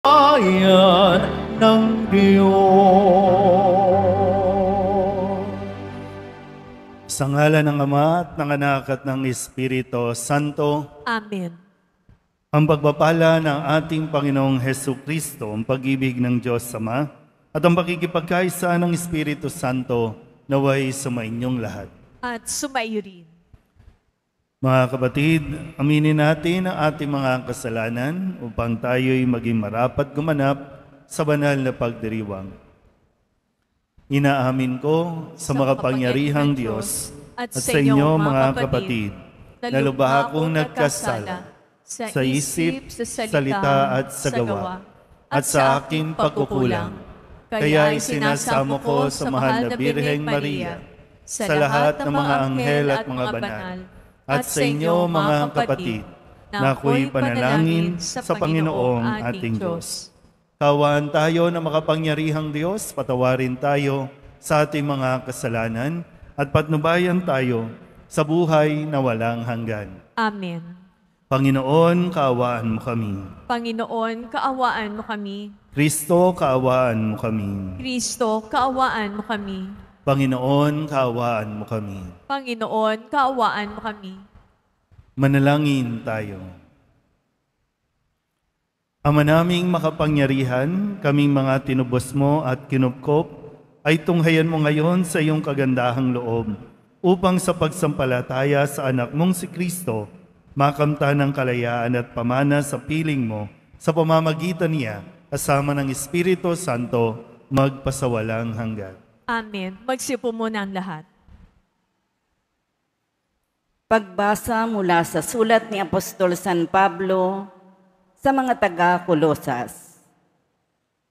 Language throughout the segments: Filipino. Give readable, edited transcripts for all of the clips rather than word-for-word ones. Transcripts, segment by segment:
bayan ng Diyos. Sa ngalan ng Ama at ng Anak at ng Espiritu Santo. Amen. Ang pagpapala ng ating Panginoong Hesukristo, ang pag-ibig ng Diyos Ama, at ang pakikipagkaisa ng Espiritu Santo naway sumainyong lahat. At sumaiyo rin. Mga kapatid, aminin natin ang ating mga kasalanan upang tayo'y maging marapat gumanap sa banal na pagdiriwang. Inaamin ko sa makapangyarihang Diyos at sa inyo mga kapatid na lubha akong nagkasala sa isip, sa salita at sa gawa at sa aking pagkukulang. Kaya isinasamo ko sa mahal na Birheng Maria, sa lahat ng mga anghel at mga banal, at sa inyo mga kapatid, na ako'y panalangin sa Panginoong ating Diyos. Kawaan tayo na makapangyarihang Diyos, patawarin tayo sa ating mga kasalanan at patnubayan tayo sa buhay na walang hanggan. Amen. Panginoon, kaawaan mo kami. Panginoon, kaawaan mo kami. Kristo, kaawaan mo kami. Kristo, kaawaan mo kami. Panginoon, kaawaan mo kami. Panginoon, kaawaan mo kami. Manalangin tayo. Ama naming makapangyarihan, kaming mga tinubos mo at kinupkop, ay tunghayan mo ngayon sa iyong kagandahang loob, upang sa pagsampalataya sa anak mong si Kristo, makamtan ng kalayaan at pamana sa piling mo, sa pamamagitan niya, kasama ng Espiritu Santo, magpasawalang hanggan. Amen. Magsipo muna ang lahat. Pagbasa mula sa sulat ni Apostol San Pablo sa mga taga-Kolosas.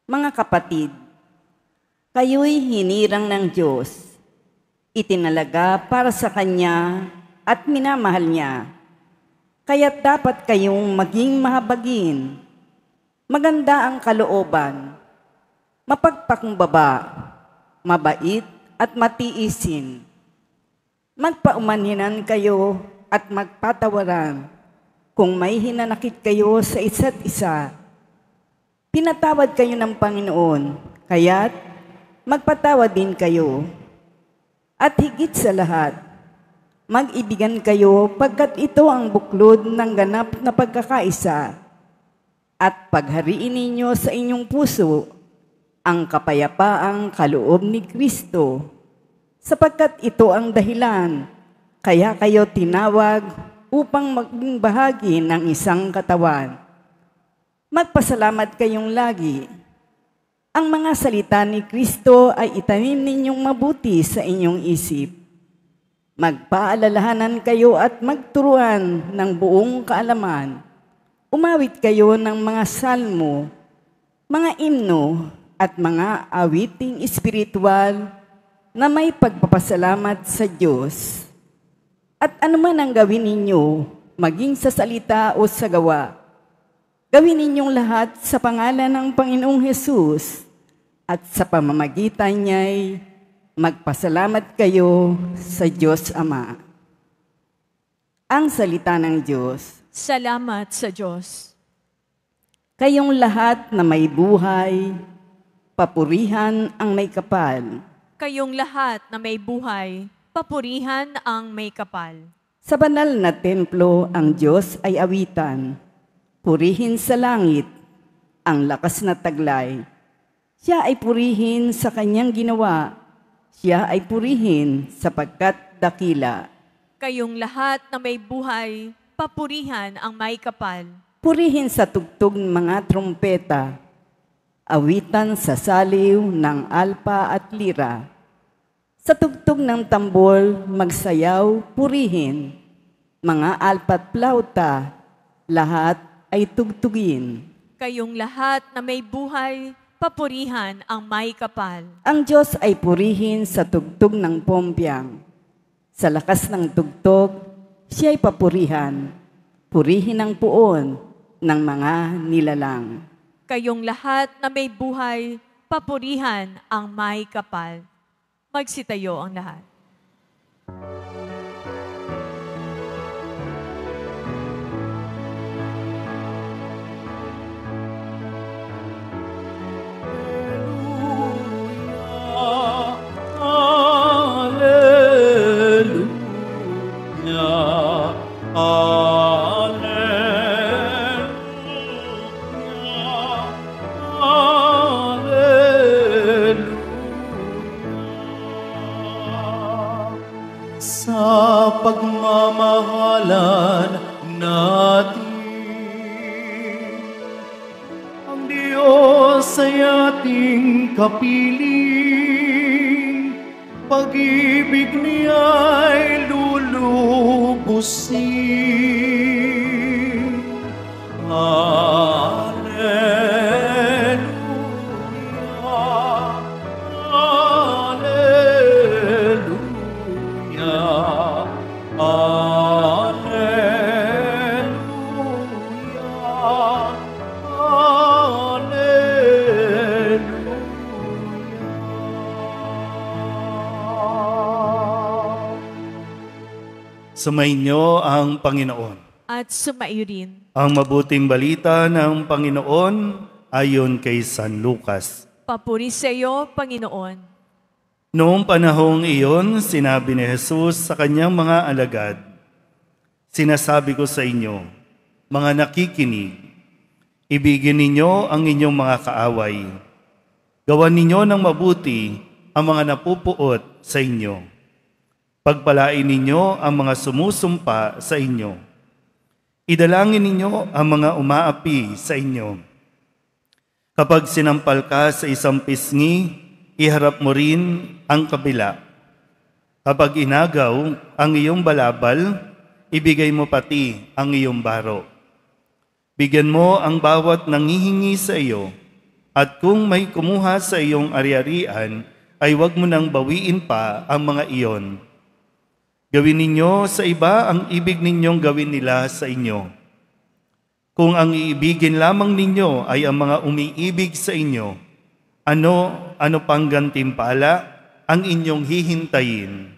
Mga kapatid, kayo'y hinirang ng Diyos, itinalaga para sa Kanya at minamahal niya. Kaya't dapat kayong maging mahabagin, maganda ang kalooban, mapagpakumbaba, mabait at matiisin. Magpaumanhinan kayo at magpatawaran kung may hinanakit kayo sa isa't isa. Pinatawad kayo ng Panginoon, kaya't magpatawad din kayo. At higit sa lahat, mag-ibigan kayo pagkat ito ang buklod ng ganap na pagkakaisa. At paghariin ninyo sa inyong puso ang kapayapaang kaloob ni Kristo, sapagkat ito ang dahilan, kaya kayo tinawag upang maging bahagi ng isang katawan. Magpasalamat kayong lagi. Ang mga salita ni Kristo ay itanim ninyong mabuti sa inyong isip. Magpaalalahanan kayo at magturuan ng buong kaalaman. Umawit kayo ng mga salmo, mga imno, at mga awiting espiritual na may pagpapasalamat sa Diyos. At anuman ang gawin ninyo, maging sa salita o sa gawa, gawin ninyong lahat sa pangalan ng Panginoong Hesus, at sa pamamagitan niya'y magpasalamat kayo sa Diyos Ama. Ang salita ng Diyos. Salamat sa Diyos. Kayong lahat na may buhay, papurihan ang may kapal. Kayong lahat na may buhay, papurihan ang may kapal. Sa banal na templo, ang Diyos ay awitan. Purihin sa langit ang lakas na taglay. Siya ay purihin sa kanyang ginawa. Siya ay purihin sapagkat dakila. Kayong lahat na may buhay, papurihan ang may kapal. Purihin sa tugtog ng mga trumpeta. Awitan sa saliw ng alpa at lira. Sa tugtog ng tambol, magsayaw, purihin. Mga alpa at plauta, lahat ay tugtugin. Kayong lahat na may buhay, papurihan ang may kapal. Ang Diyos ay purihin sa tugtog ng pompyang. Sa lakas ng tugtog, siya'y papurihan. Purihin ang puon ng mga nilalang. Kayong lahat na may buhay, papurihan ang may kapal. Magsitayo ang lahat. Sa pagmamahalan natin, ang Diyos ay ating kapiling, pag-ibig niya'y lulubusin. Sumainyo ang Panginoon. At sumaiyo rin. Ang mabuting balita ng Panginoon ayon kay San Lucas. Papuri sa iyo, Panginoon. Noong panahong iyon, sinabi ni Jesus sa kanyang mga alagad, "Sinasabi ko sa inyo, mga nakikinig, ibigin ninyo ang inyong mga kaaway. Gawan ninyo ng mabuti ang mga napupuot sa inyo. Pagpalain ninyo ang mga sumusumpa sa inyo. Idalangin ninyo ang mga umaapi sa inyo. Kapag sinampal ka sa isang pisngi, iharap mo rin ang kabila. Kapag inagaw ang iyong balabal, ibigay mo pati ang iyong baro. Bigyan mo ang bawat nanghihingi sa iyo, at kung may kumuha sa iyong ari-arian, ay huwag mo nang bawiin pa ang mga iyon. Gawin ninyo sa iba ang ibig ninyong gawin nila sa inyo. Kung ang iibigin lamang ninyo ay ang mga umiibig sa inyo, ano pang gantimpala ang inyong hihintayin?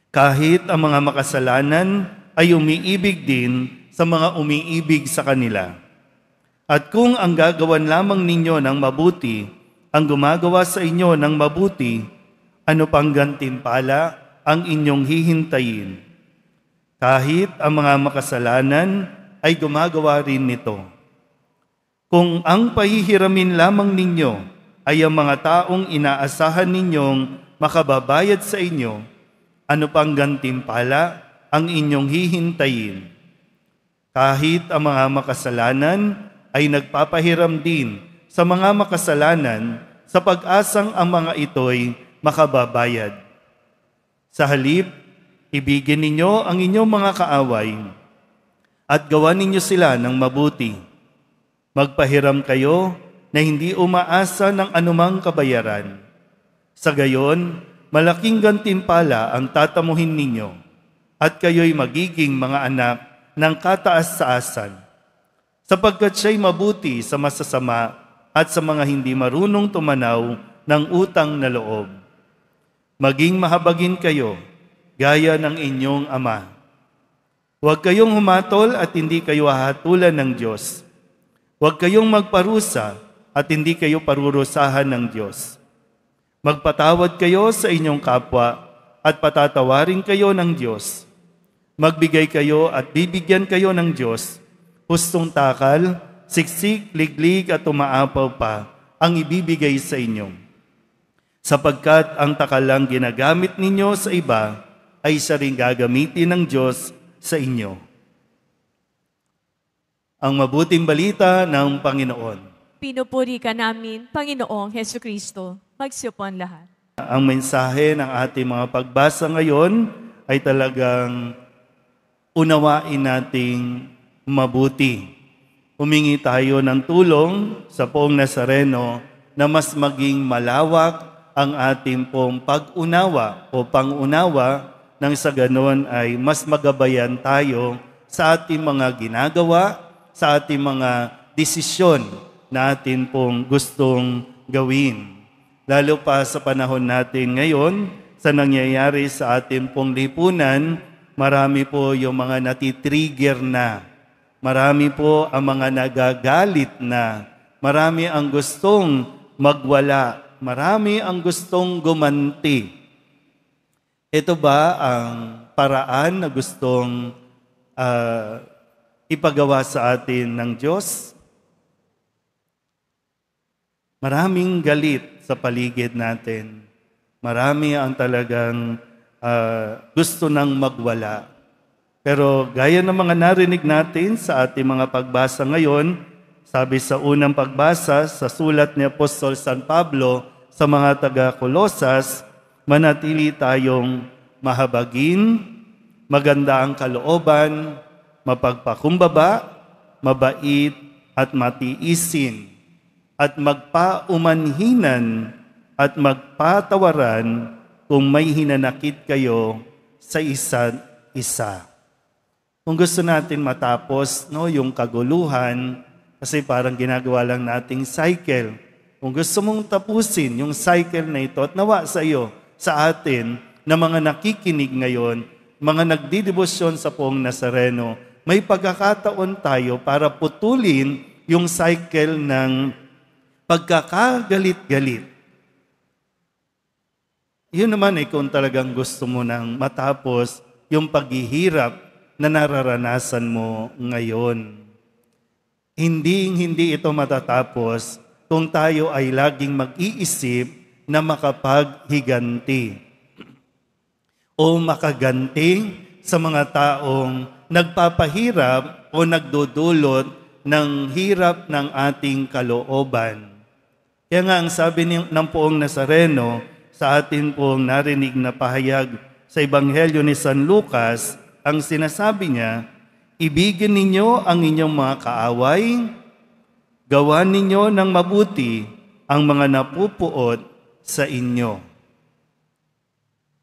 Kahit ang mga makasalanan ay umiibig din sa mga umiibig sa kanila. At kung ang gagawan lamang ninyo ng mabuti, ang gumagawa sa inyo ng mabuti, ano pang gantimpala ang inyong hihintayin? Kahit ang mga makasalanan ay gumagawa rin nito. Kung ang pahihiramin lamang ninyo ay ang mga taong inaasahan ninyong makababayad sa inyo, ano pang gantimpala ang inyong hihintayin? Kahit ang mga makasalanan ay nagpapahiram din sa mga makasalanan sa pag-asang ang mga ito'y makababayad. Sa halip, ibigin ninyo ang inyong mga kaaway at gawan ninyo sila ng mabuti. Magpahiram kayo na hindi umaasa ng anumang kabayaran. Sa gayon, malaking gantimpala ang tatamuhin ninyo at kayo'y magiging mga anak ng kataas-taasan, sapagkat siya'y mabuti sa masasama at sa mga hindi marunong tumanaw ng utang na loob. Maging mahabagin kayo, gaya ng inyong Ama. Huwag kayong humatol at hindi kayo hahatulan ng Diyos. Huwag kayong magparusa at hindi kayo parurusahan ng Diyos. Magpatawad kayo sa inyong kapwa at patatawarin kayo ng Diyos. Magbigay kayo at bibigyan kayo ng Diyos. Hustong takal, siksik, liglig at umaapaw pa ang ibibigay sa inyo. Sapagkat ang takalang ginagamit ninyo sa iba ay siya rin gagamitin ng Diyos sa inyo. Ang mabuting balita ng Panginoon. Pinupuri ka namin, Panginoong Hesukristo. Magsiyopon lahat. Ang mensahe ng ating mga pagbasa ngayon ay talagang unawain nating mabuti. Humingi tayo ng tulong sa Poong Nazareno na mas maging malawak ang ating pong pag-unawa o pang-unawa nang sa ganon ay mas magabayan tayo sa ating mga ginagawa, sa ating mga desisyon na atin pong gustong gawin. Lalo pa sa panahon natin ngayon, sa nangyayari sa ating pong lipunan, marami po yung mga natitrigger na. Marami po ang mga nagagalit na. Marami ang gustong magwala. Marami ang gustong gumanti. Ito ba ang paraan na gustong ipagawa sa atin ng Diyos. Maraming galit sa paligid natin. Marami ang talagang gusto nang magwala. Pero gaya ng mga narinig natin sa ating mga pagbasa ngayon, sabi sa unang pagbasa sa sulat ni Apostol San Pablo sa mga taga-Kolosas, manatili tayong mahabagin, maganda ang kalooban, mapagpakumbaba, mabait at matiisin, at magpaumanhinan at magpatawaran kung may hinanakit kayo sa isa't isa. Kung gusto natin matapos yung kaguluhan, kasi parang ginagawa lang nating cycle. Kung gusto mong tapusin yung cycle na ito at nawa sa iyo, sa atin, na mga nakikinig ngayon, mga nagdidebosyon sa Poong Nazareno, may pagkakataon tayo para putulin yung cycle ng pagkakagalit-galit. Yun naman kung talagang gusto mo nang matapos yung paghihirap na nararanasan mo ngayon. Hindi ito matatapos kung tayo ay laging mag-iisip na makapaghiganti o makaganti sa mga taong nagpapahirap o nagdudulot ng hirap ng ating kalooban. Kaya nga ang sabi ng Poong Nazareno sa atin pong narinig na pahayag sa Ebanghelyo ni San Lucas, ang sinasabi niya, ibigin ninyo ang inyong mga kaaway, gawan ninyo ng mabuti ang mga napupuot sa inyo.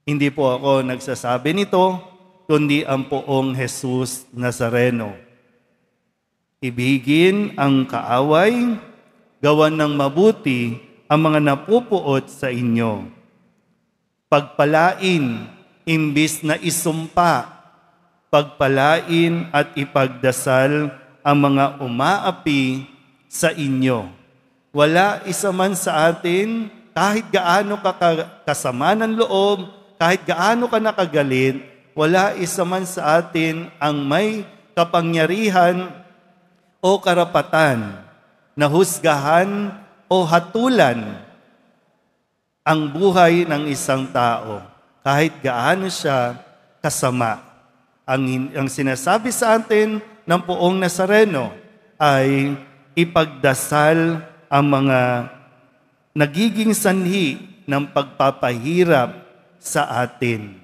Hindi po ako nagsasabi nito, kundi ang Poong Jesus Nazareno. Ibigin ang kaaway, gawan ng mabuti ang mga napupuot sa inyo. Pagpalain, imbis na isumpa, pagpalain at ipagdasal ang mga umaapi sa inyo. Wala isa man sa atin, kahit gaano ka kasama ng loob, kahit gaano ka nakagalit, wala isa man sa atin ang may kapangyarihan o karapatan na husgahan o hatulan ang buhay ng isang tao, kahit gaano siya kasama. Ang sinasabi sa atin ng Poong Nazareno ay ipagdasal ang mga nagiging sanhi ng pagpapahirap sa atin.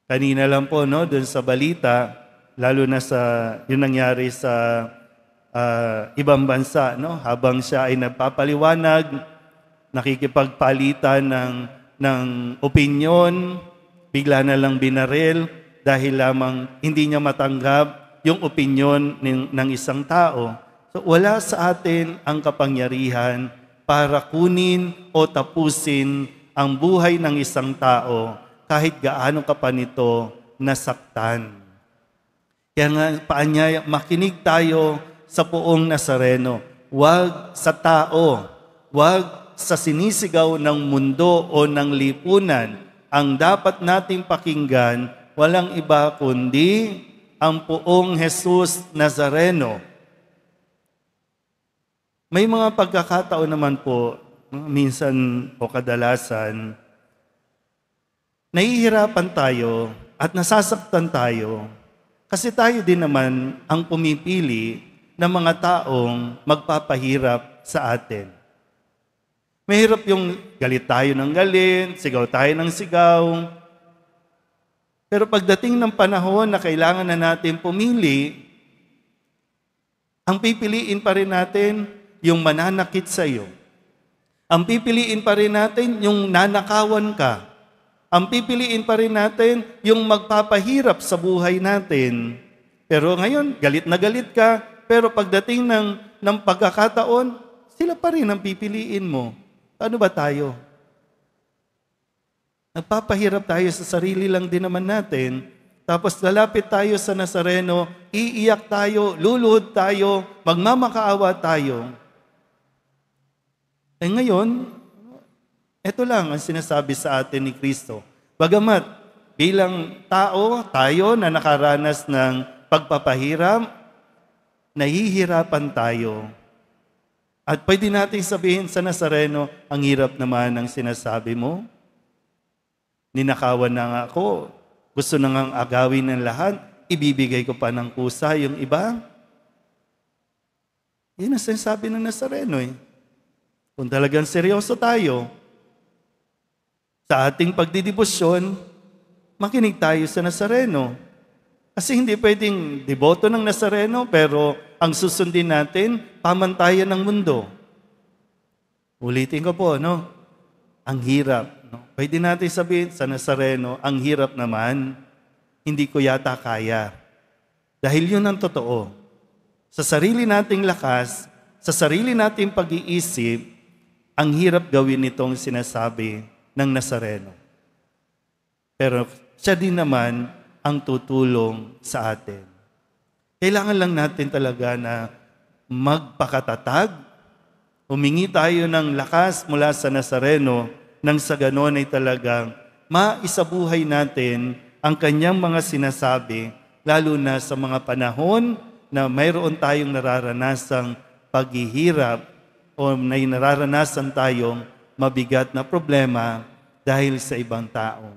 Kanina lang po, doon sa balita, lalo na sa yung nangyari sa ibang bansa, habang siya ay nagpapaliwanag, nakikipagpalitan ng opinyon, bigla na lang binaril dahil lamang hindi niya matanggap yung opinyon ng isang tao. So wala sa atin ang kapangyarihan para kunin o tapusin ang buhay ng isang tao kahit gaano ka pa nito nasaktan. Kaya nga paanyaya, makinig tayo sa Poong Nazareno. Huwag sa tao, huwag sa sinisigaw ng mundo o ng lipunan. Ang dapat nating pakinggan, walang iba kundi ang Poong Jesus Nazareno. May mga pagkakataon naman po, minsan o kadalasan, nahihirapan tayo at nasasaktan tayo kasi tayo din naman ang pumipili ng mga taong magpapahirap sa atin. Mahirap yung galit tayo ng galit, sigaw tayo ng sigaw. Pero pagdating ng panahon na kailangan na natin pumili, ang pipiliin pa rin natin yung mananakit sa iyo. Ang pipiliin pa rin natin yung nanakawan ka. Ang pipiliin pa rin natin yung magpapahirap sa buhay natin. Pero ngayon, galit na galit ka, pero pagdating ng pagkakataon, sila pa rin ang pipiliin mo. Ano ba tayo? Nagpapahirap tayo sa sarili lang din naman natin. Tapos lalapit tayo sa Nazareno, iiyak tayo, luluhod tayo, magmamakaawa tayo. Ngayon, ito lang ang sinasabi sa atin ni Kristo. Bagamat bilang tao, tayo na nakaranas ng pagpapahirap, nahihirapan tayo. At pwede natin sabihin sa Nazareno, ang hirap naman ng sinasabi mo. Ninakawan na nga ako, gusto na ngang agawin ng lahat, ibibigay ko pa ng kusa yung iba. Yun ang sinasabi ng Nazareno eh. Kung talagang seryoso tayo, sa ating pagdidibosyon, makinig tayo sa Nazareno. Kasi hindi pwedeng deboto ng Nazareno, pero ang susundin natin, pamantayan ng mundo. Ulitin ko po, no? Ang hirap. No? Pwede natin sabihin sa Nazareno, ang hirap naman, hindi ko yata kaya. Dahil yun ang totoo. Sa sarili nating lakas, sa sarili nating pag-iisip, ang hirap gawin itong sinasabi ng Nazareno. Pero siya din naman ang tutulong sa atin. Kailangan lang natin talaga na magpakatatag, humingi tayo ng lakas mula sa Nazareno, nang sa ganon ay talagang maisabuhay natin ang kanyang mga sinasabi, lalo na sa mga panahon na mayroon tayong nararanasang paghihirap o may nararanasan tayong mabigat na problema dahil sa ibang tao.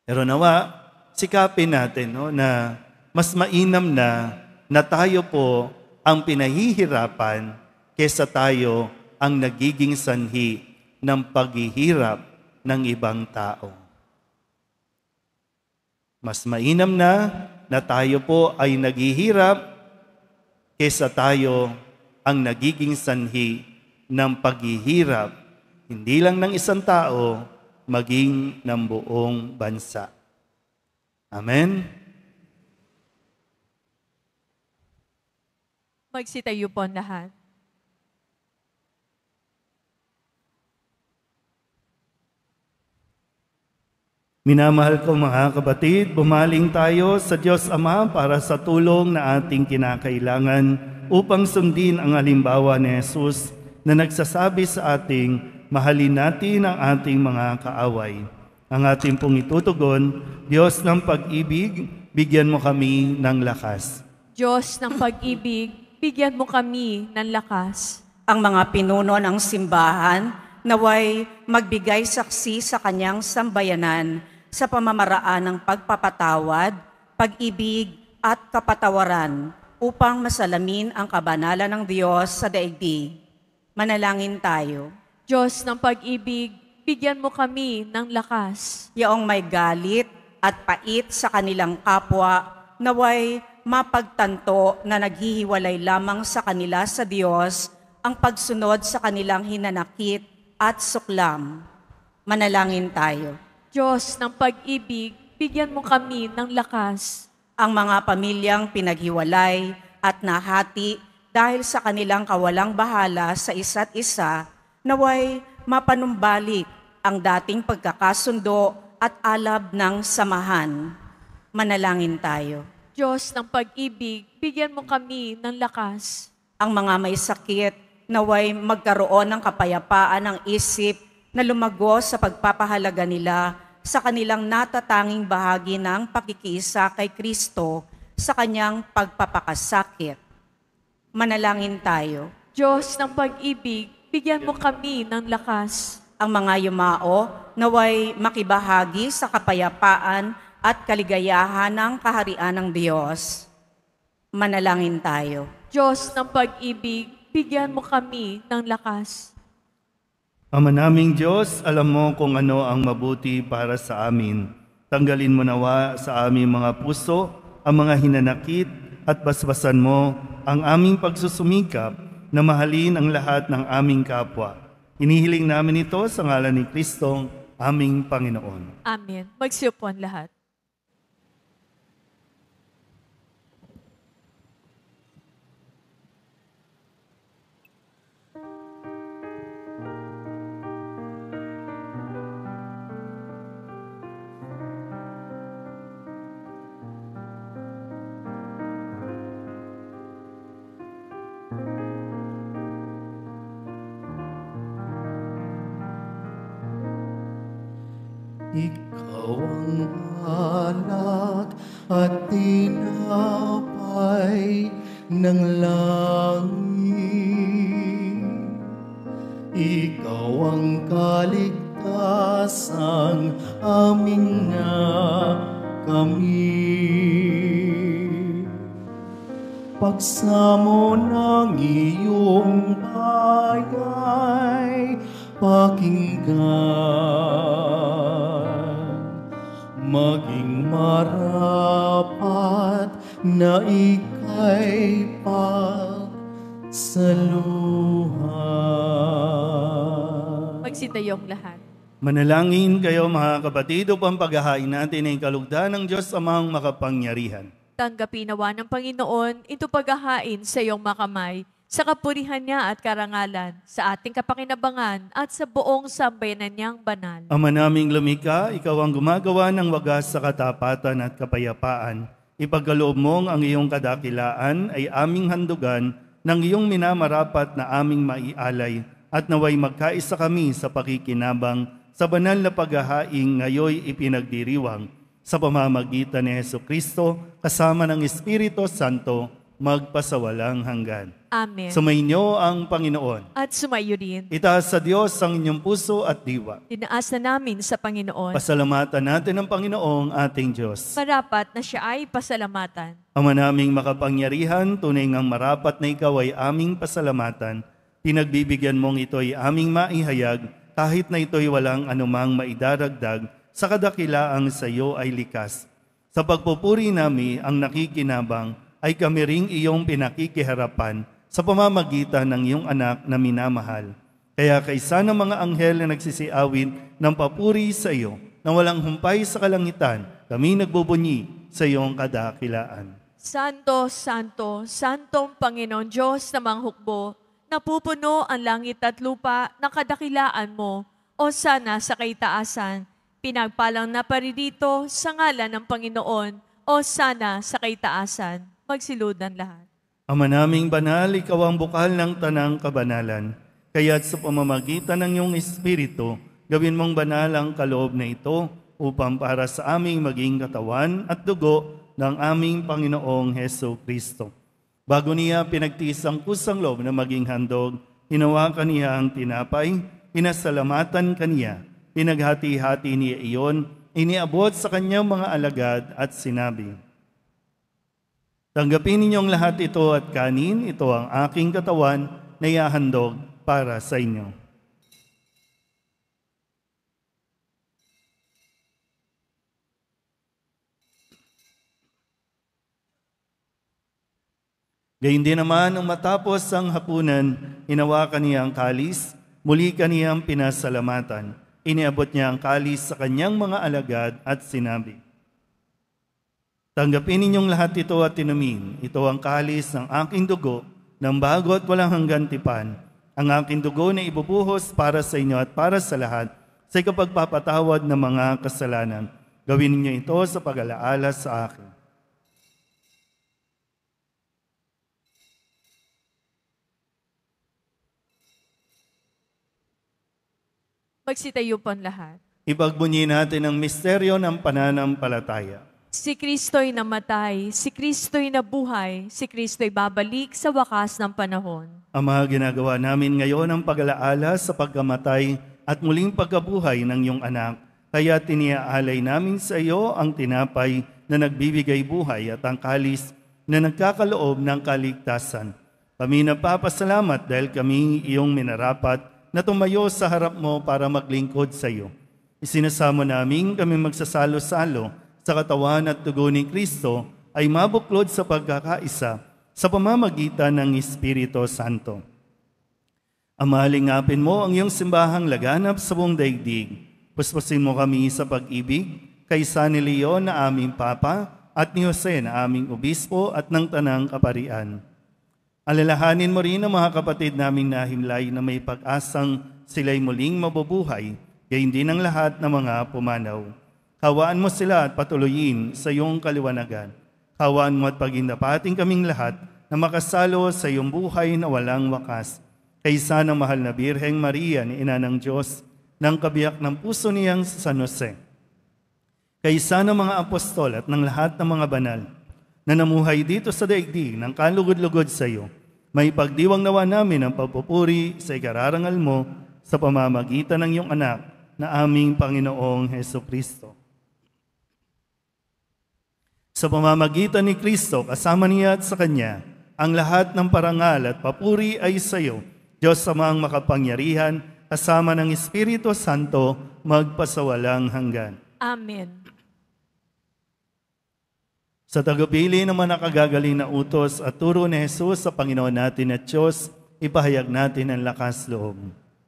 Pero nawa, sikapin natin na mas mainam na tayo po ang pinahihirapan kesa tayo ang nagiging sanhi ng paghihirap ng ibang tao. Mas mainam na tayo po ay naghihirap kesa tayo ang nagiging sanhi ng paghihirap, hindi lang ng isang tao, maging ng buong bansa. Amen? Magsitayo po ang lahat. Minamahal ko mga kapatid, bumaling tayo sa Diyos Ama para sa tulong na ating kinakailangan upang sundin ang halimbawa ni Jesus na nagsasabi sa ating mahalin natin ang ating mga kaaway. Ang ating pong itutugon, Diyos ng pag-ibig, bigyan mo kami ng lakas. Diyos ng pag-ibig, bigyan mo kami ng lakas. Ang mga pinuno ng simbahan, naway magbigay saksi sa kanyang sambayanan sa pamamaraan ng pagpapatawad, pag-ibig at kapatawaran upang masalamin ang kabanalan ng Diyos sa daigdig. Manalangin tayo. Diyos ng pag-ibig, bigyan mo kami ng lakas. Yaong may galit at pait sa kanilang kapwa, naway mapagtanto na naghihiwalay lamang sa kanila sa Diyos ang pagsunod sa kanilang hinanakit at suklam. Manalangin tayo. Diyos ng pag-ibig, bigyan mo kami ng lakas. Ang mga pamilyang pinaghiwalay at nahati dahil sa kanilang kawalang bahala sa isa't isa, naway mapanumbalik ang dating pagkakasundo at alab ng samahan. Manalangin tayo. Diyos ng pag-ibig, bigyan mo kami ng lakas. Ang mga may sakit, naway magkaroon ng kapayapaan ng isip na lumagos sa pagpapahalaga nila sa kanilang natatanging bahagi ng pakikiisa kay Kristo sa kanyang pagpapakasakit. Manalangin tayo. Diyos ng pag-ibig, bigyan mo kami ng lakas. Ang mga yumao, naway makibahagi sa kapayapaan at kaligayahan ng kaharian ng Diyos. Manalangin tayo. Diyos ng pag-ibig, bigyan mo kami ng lakas. Ama naming Diyos, alam mo kung ano ang mabuti para sa amin. Tanggalin mo nawa sa aming mga puso ang mga hinanakit at basbasan mo ang aming pagsusumikap na mahalin ang lahat ng aming kapwa. Inihiling namin ito sa ngalan ni Kristong aming Panginoon. Amen. Magsiupo ang lahat. Ikaw ang alak at tinapay ng langit. Ikaw ang kaligtasang aming nakamit. Pagsamo ng iyong bayay, pakinggan, maging marapat na ika'y pagsaluhan. Magsitayong lahat. Manalangin kayo mga kapatid upang paghahain natin ay kalugdan ng Diyos Amang makapangyarihan. Tanggapin nawa ng Panginoon ito paghahain sa iyong makamay, sa kapurihan niya at karangalan, sa ating kapakinabangan at sa buong sambayanan niyang banal. Ama naming lumikha, ikaw ang gumagawa ng wagas sa katapatan at kapayapaan. Ipagkaloob mong ang iyong kadakilaan ay aming handugan ng iyong minamarapat na aming maialay at naway magkaisa kami sa pakikinabang sa banal na paghahaing ngayoy ipinagdiriwang sa pamamagitan ni Jesucristo kasama ng Espiritu Santo magpasawalang hanggan. Amen. Sumainyo ang Panginoon. At sumayo din. Itaas sa Diyos ang inyong puso at diwa. Tinaas na namin sa Panginoon. Pasalamatan natin ang Panginoong ating Diyos. Marapat na siya ay pasalamatan. Ama naming makapangyarihan, tunay ngang marapat na ikaw ay aming pasalamatan. Pinagbibigyan mong ito'y aming maihayag, kahit na ito'y walang anumang maidaragdag, sa kadakilaang sa iyo ay likas. Sa pagpupuri nami ang nakikinabang, ay kami ring iyong pinakikiharapan sa pamamagitan ng iyong anak na minamahal. Kaya kaysa ng mga anghel na nagsisiawin ng papuri sa iyo, na walang humpay sa kalangitan, kami nagbubunyi sa iyong kadakilaan. Santo, Santo, Santong Panginoon Diyos na manghukbo, napupuno ang langit at lupa ng kadakilaan mo, o sana sa kaitaasan. Pinagpalang na paririto sa ngalan ng Panginoon, o sana sa kaitaasan. Magsiludan lahat. Ama naming banal, ikaw ang bukal ng tanang kabanalan. Kaya't sa pamamagitan ng iyong Espiritu, gawin mong banal ang kaloob na ito upang para sa aming maging katawan at dugo ng aming Panginoong Jesucristo. Bago niya pinagtiis ang kusang loob na maging handog, hinawakan niya ang tinapay, pinasalamatan kaniya, pinaghati-hati niya iyon, iniabot sa kanyang mga alagad at sinabi, tanggapin ninyong lahat ito at kanin, ito ang aking katawan na ihahandog para sa inyo. Gayun din naman, nang matapos ang hapunan, hinawakan niya ang kalis, muli kaniyang pinasalamatan. Iniabot niya ang kalis sa kanyang mga alagad at sinabi, tanggapin ninyong lahat ito at inumin. Ito ang kalis ng aking dugo, ng bago at walang hanggan tipan. Ang aking dugo na ibubuhos para sa inyo at para sa lahat, sa ikapagpapatawad ng mga kasalanan. Gawin ninyo ito sa pag-alaala sa akin. Magsitayo po ang lahat. Ipagbunyi natin ang misteryo ng pananampalataya. Si Kristo'y namatay, si Kristo'y nabuhay, si Kristo'y babalik sa wakas ng panahon. Ama, ginagawa namin ngayon ang pag-alaala sa pagkamatay at muling pagkabuhay ng iyong anak. Kaya tiniaalay namin sa iyo ang tinapay na nagbibigay buhay at ang kalis na nagkakaloob ng kaligtasan. Kami nagpapasalamat dahil kami iyong minarapat na tumayo sa harap mo para maglingkod sa iyo. Isinasamo namin kami magsasalo-salo sa katawan at dugo ni Kristo ay mabuklod sa pagkakaisa sa pamamagitan ng Espiritu Santo. Ama, lingapin mo ang iyong simbahang laganap sa buong daigdig. Puspusin mo kami sa pag-ibig kay San Leon na aming Papa at ni Jose na aming Obispo at ng Tanang Kaparian. Alalahanin mo rin ang mga kapatid naming nahimlay na may pag-asang sila'y muling mabubuhay, gayon din ang lahat ng mga pumanaw. Kawaan mo sila at patuloyin sa iyong kaliwanagan. Kawaan mo at pagindapating kaming lahat na makasalo sa iyong buhay na walang wakas. Kaysa ng mahal na Birheng Maria ni Ina ng Diyos, ng kabiyak ng puso niyang San Jose, kaysa ng mga apostol at ng lahat ng mga banal na namuhay dito sa daigdig ng kalugod-lugod sa iyo, may pagdiwang nawa namin ang pagpupuri sa ikararangal mo sa pamamagitan ng iyong anak na aming Panginoong Hesukristo. Sa pamamagitan ni Kristo, kasama niya at sa Kanya, ang lahat ng parangal at papuri ay sa iyo, Diyos Amang makapangyarihan, kasama ng Espiritu Santo, magpasawalang hanggan. Amen. Sa tagapili ng mga nakagagaling na utos at turo ni Jesus sa Panginoon natin at Diyos, ipahayag natin ang lakas loob.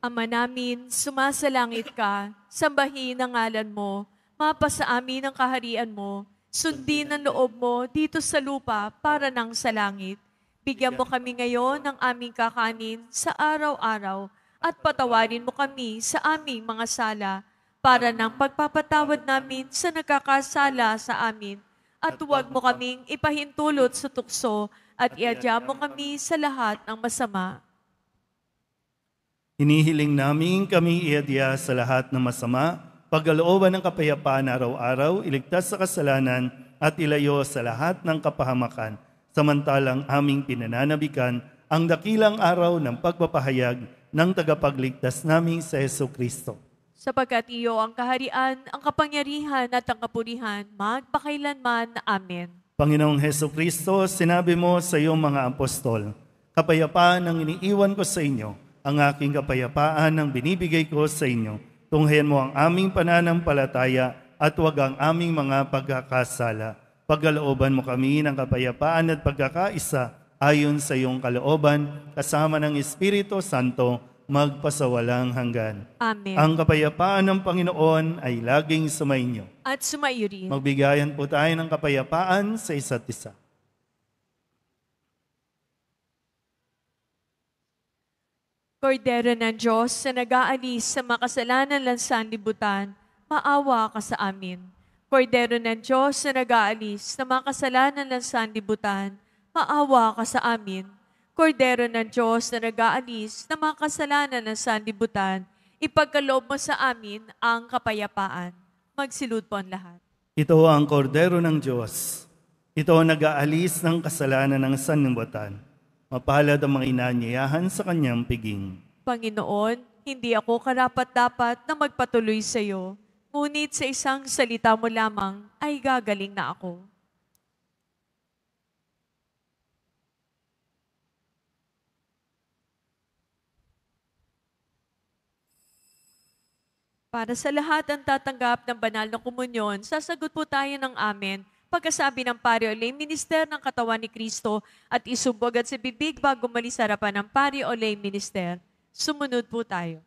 Ama namin, sumasalangit ka, sambahin ang ngalan mo, mapasa amin ang kaharian mo, sundin ang loob mo dito sa lupa para nang sa langit. Bigyan mo kami ngayon ng aming kakanin sa araw-araw at patawarin mo kami sa aming mga sala para ng pagpapatawad namin sa nagkakasala sa amin. At huwag mo kaming ipahintulot sa tukso at iadya mo kami sa lahat ng masama. Hinihiling namin kami iadya sa lahat ng masama, pagkalooban ng kapayapaan araw-araw, iligtas sa kasalanan at ilayo sa lahat ng kapahamakan, samantalang aming pinananabikan ang dakilang araw ng pagpapahayag ng tagapagligtas naming sa Hesukristo. Sapagkat iyo ang kaharian, ang kapangyarihan at ang kapurihan, magpakailanman. Amen. Panginoong Hesukristo, sinabi mo sa iyong mga apostol, kapayapaan ang iniiwan ko sa inyo, ang aking kapayapaan ang binibigay ko sa inyo. Tunghayan mo ang aming pananampalataya at huwag ang aming mga pagkakasala. Pagkalooban mo kami ng kapayapaan at pagkakaisa ayon sa iyong kalooban, kasama ng Espiritu Santo, magpasawalang hanggan. Amen. Ang kapayapaan ng Panginoon ay laging sumainyo. At sumaiyo rin. Magbigayan po tayo ng kapayapaan sa isa't isa. Kordero ng Diyos na nag-aalis sa makasalanan ng sanlibutan, maawa ka sa amin. Kordero ng Diyos na nag-aalis sa makasalanan ng sanlibutan, maawa ka sa amin. Kordero ng Diyos na nag-aalis na mga kasalanan ng sanlibutan, ipagkaloob mo sa amin ang kapayapaan. Magsilud po ang lahat. Ito ang Kordero ng Diyos. Ito ang nag-aalis ng kasalanan ng sanlibutan. Mapalad ang mga inanyayahan sa kanyang piging. Panginoon, hindi ako karapat-dapat na magpatuloy sa iyo, ngunit sa isang salita mo lamang ay gagaling na ako. Para sa lahat ang tatanggap ng banal na komunyon, sasagot po tayo ng amen pagkasabi ng pari o lay minister ng katawan ni Kristo at isumbog at sa bibig bago malis sa harapan ng pari o lay minister. Sumunod po tayo.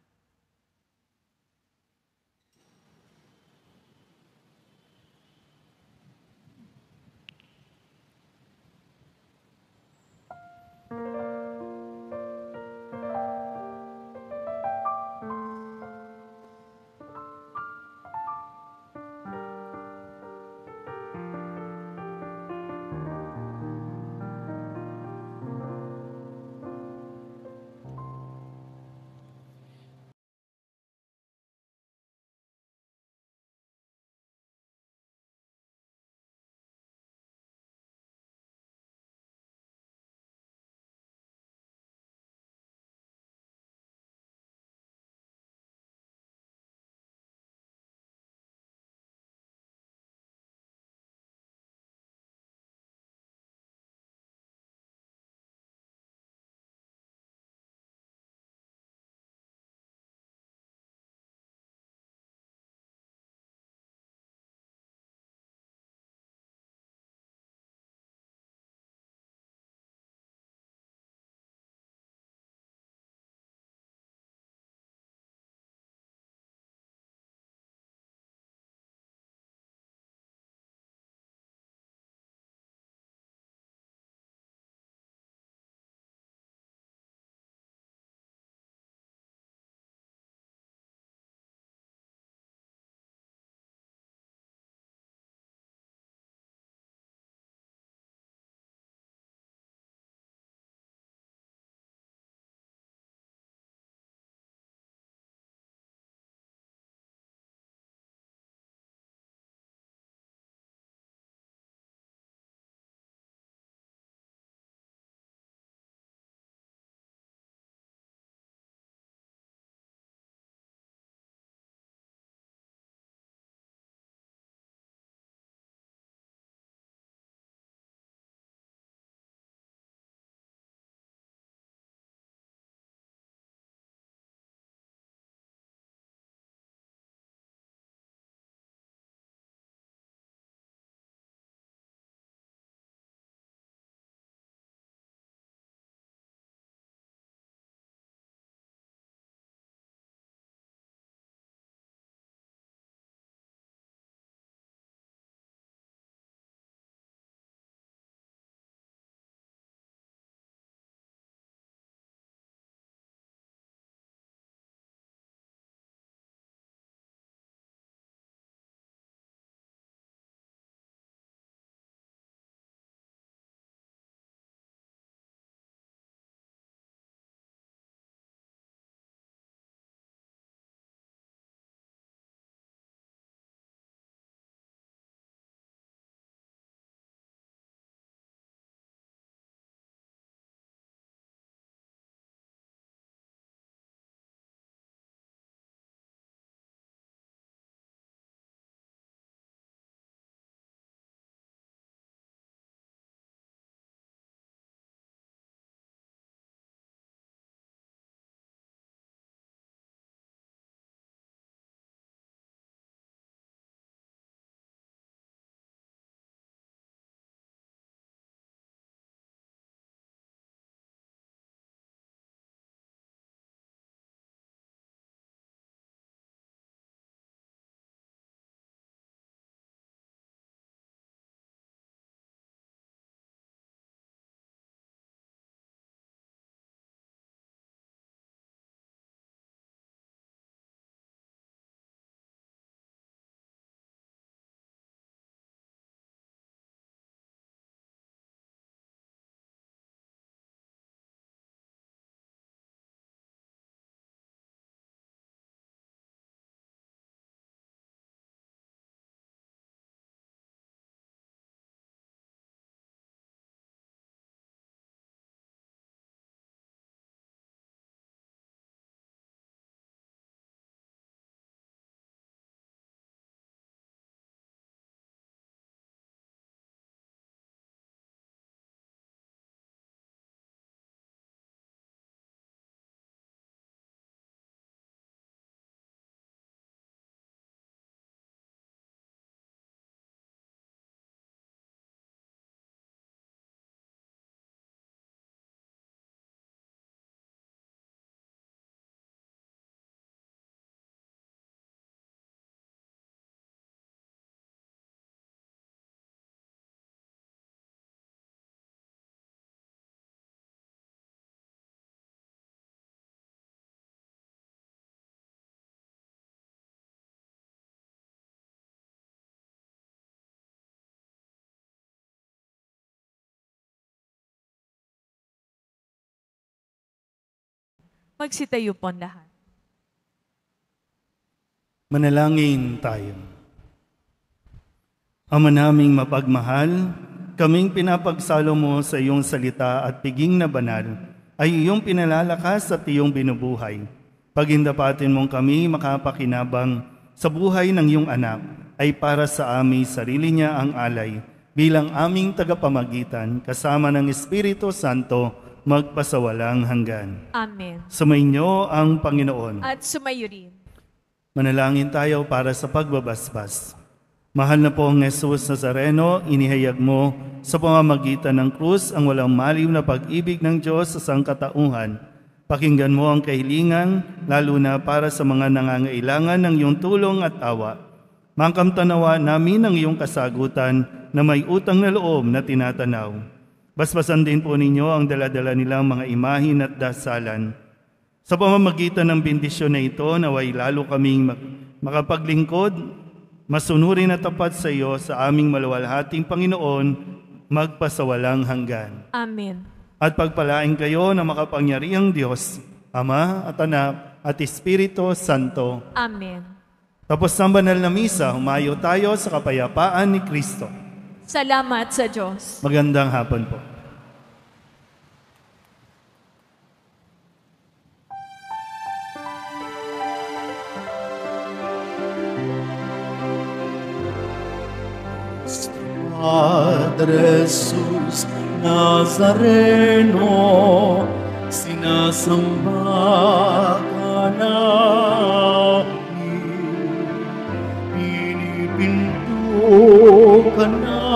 Magsitayo po ang lahat. Manalangin tayo. Ama naming mapagmahal, kaming pinapagsalo mo sa iyong salita at piging na banal, ay iyong pinalalakas at iyong binubuhay. Pagindapatin mong kami makapakinabang sa buhay ng iyong anak, ay para sa aming sarili niya ang alay, bilang aming tagapamagitan, kasama ng Espiritu Santo, magpasawalang hanggan. Amen. Sumainyo ang Panginoon. At sumayo rin. Manalangin tayo para sa pagbabasbas. Mahal na pong Jesus Nazareno, inihayag mo sa pamamagitan ng krus ang walang maliw na pag-ibig ng Diyos sa sangkatauhan. Pakinggan mo ang kahilingan, lalo na para sa mga nangangailangan ng iyong tulong at awa. Makamtanawa namin ang iyong kasagutan na may utang na loob na tinatanaw. Basbasan din po ninyo ang daladala nilang mga imahin at dasalan. Sa pamamagitan ng bendisyon na ito, naway lalo kaming makapaglingkod, masunurin at tapat sa iyo sa aming maluwalhating Panginoon, magpasawalang hanggan. Amen. At pagpalain kayo na makapangyarihang Diyos, Ama at Anak at Espiritu Santo. Amen. Tapos ng banal na misa, humayo tayo sa kapayapaan ni Kristo. Salamat sa Diyos. Magandang hapon po. Padre Jesus Nazareno, sinasamba ka namin, pinipinto ka namin,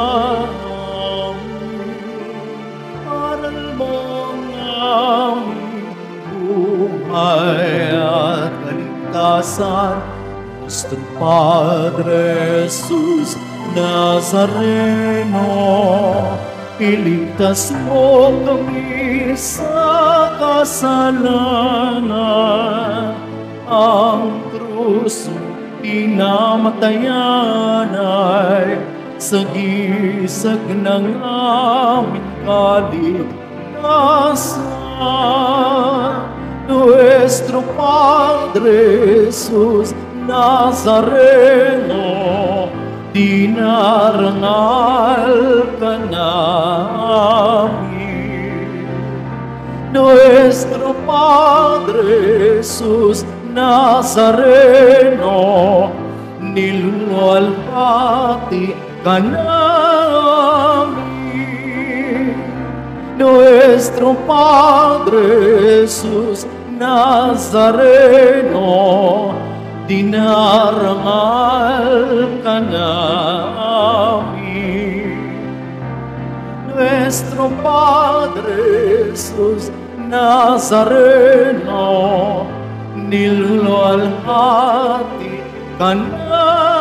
aral mo ang aming buhay at kaligtasan, nuestro Padre Jesus Nazareno, iligtas mo kami sa kasalanan. Ang krus mo pinamatayan ay sagisag ng aming kaligtasan. Nuestro Padre Jesus Nazareno, dinarangal ka namin. Nuestro Padre Jesus Nazareno, niluwalhati ka namin. Nuestro Padre Jesus Nazareno, dinarangal ka namin. Nuestro Padre Jesus Nazareno, niluwalhati ka namin.